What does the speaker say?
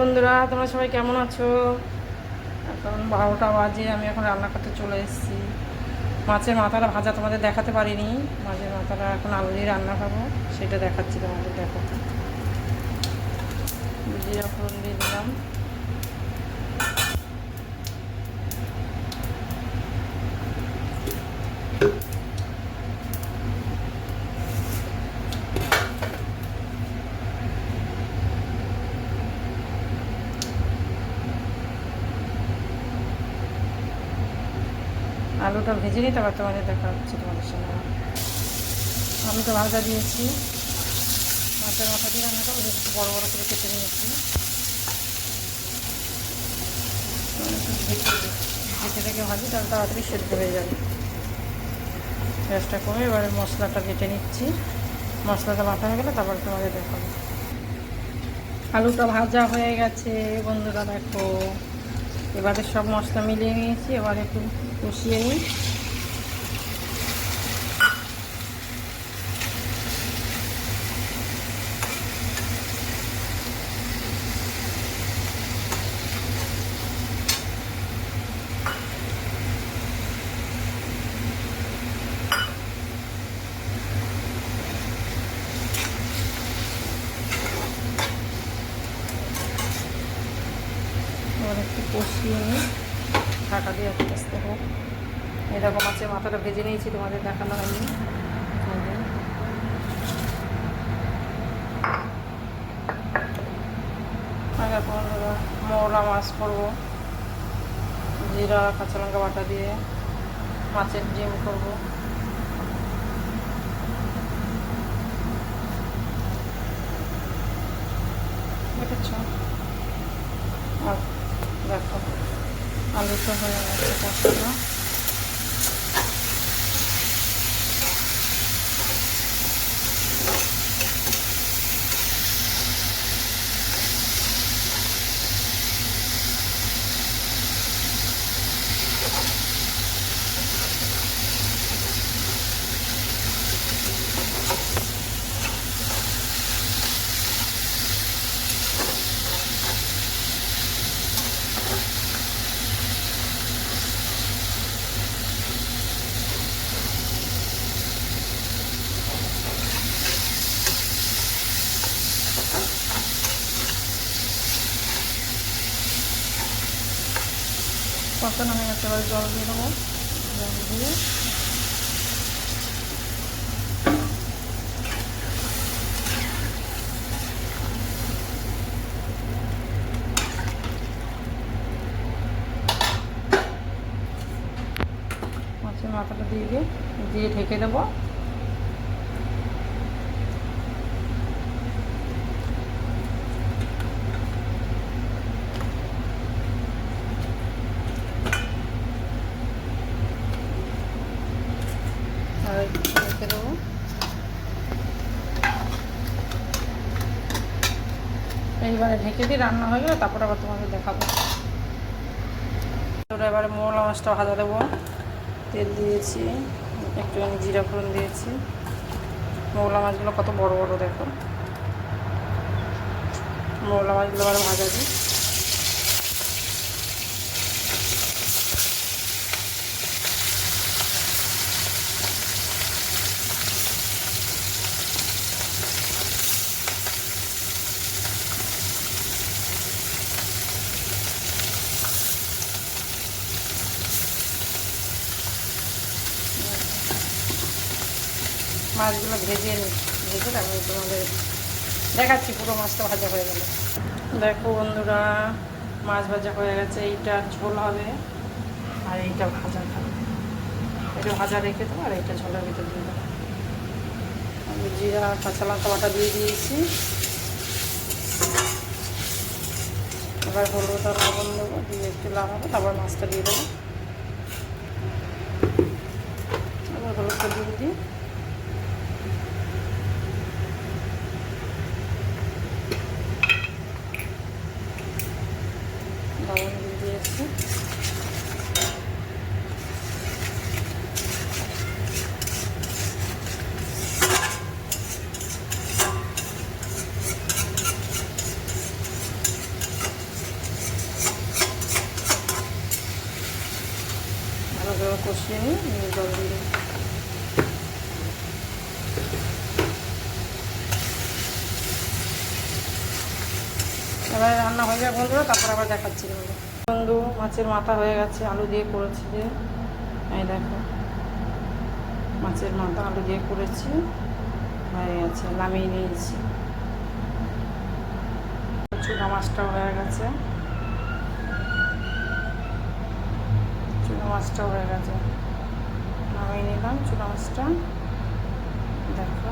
বন্ধুরা, তোমরা সবাই কেমন আছো? এখন 12টা বাজে। আমি এখন রান্না করতে চলে এসেছি। মাছের মাথাটা ভাজা তোমাদের দেখাতে পারিনি। মাছের মাথাটা এখন আলু দিয়ে রান্না খাবো, সেটা দেখাচ্ছি তোমাদের। দেখো, জিরা ফোড়ন দিয়ে দিলাম। আলুটা ভেজে নিই, তারপর তোমাদের দেখা হচ্ছে তোমাদের সঙ্গে। আলুটা ভাজা দিয়েছি। মাছের মাথা দিয়ে রান্না করবো, একটু বড়ো বড়ো করে কেটে নিয়েছি। ঢেকে ঢেকে ভাজি, তাহলে তাড়াতাড়ি সেদ্ধ হয়ে যাবে। গ্যাসটা কমে এবারে মশলাটা বেটে নিচ্ছি। মশলাটা বাটা হয়ে গেলে তারপর তোমাদের দেখাবো। আলুটা ভাজা হয়ে গেছে বন্ধুরা, দেখো। এবারে সব মশলা মিলিয়ে নিয়েছি, এবার একটু কষিয়ে নিই। এবার একটু কষিয়ে নিই, ঢাকা দিয়ে আস্তে আস্তে হোক। এরকম মাছের মাথাটা ভেজে নিয়েছি, তোমাদের দেখানো হয়নি। আগে মৌলা মাছ করবো, জিরা কাঁচা লঙ্কা বাটা দিয়ে মাছের ডিম করবো। দেখেছ? আর দেখো, আলুটা হয়ে গেছে কষানো। কষানো হয়ে গেছে, এবার জল দিয়ে দেবো। জল দিয়ে মাছের মাথাটা দিয়ে ঢেকে দেবো। আর ঢেকে দেবো। এইবারে ঢেকে দিয়ে রান্না হয়ে গেলে তারপর আবার তোমাদের দেখাবো। ওটা এবারে মৌলা মাছটা ভাজা দেবো। তেল দিয়েছি, একটুখানি জিরা ফোড়ন দিয়েছি। মৌলা মাছগুলো কত বড় বড়, দেখো। মৌলা মাছগুলো এবারে ভাজা দিই। মাছগুলো ভেজে তারপরে তোমাদের দেখাচ্ছি পুরো মাছটা ভাজা হয়ে গেল। দেখো বন্ধুরা, মাছ ভাজা হয়ে গেছে। এইটা ঝোল হবে আর এইটা ভাজা খাবে। এটা ভাজা রেখে দেবো আর এইটা ঝোলের ভিতরে দিয়ে দেবো। আমি জিরা কাঁচা লঙ্কা বাটা দিয়ে দিয়েছি। এবার হলুদ আর লবণ দেবো, দিয়ে একটু লাগাবো, তারপর মাছটা দিয়ে দেবো। এবার হলুদটা দিয়ে দিই। লবণ দিয়ে দিয়েছি। ভালো কষিয়ে নিই, জল দিয়ে দিই। এবার রান্না হয়ে যাবে বন্ধুরা, তারপর আবার দেখাচ্ছি বন্ধু। মাছের মাথা হয়ে গেছে, আলু দিয়ে করেছি যে, এই দেখো মাছের মাথা আলু দিয়ে করেছি, হয়ে গেছে, নামিয়ে নিয়েছি। চুনা মাছটাও হয়ে গেছে, চুনা মাছটাও হয়ে গেছে, নামিয়ে নিলাম চুনা মাছটা। দেখো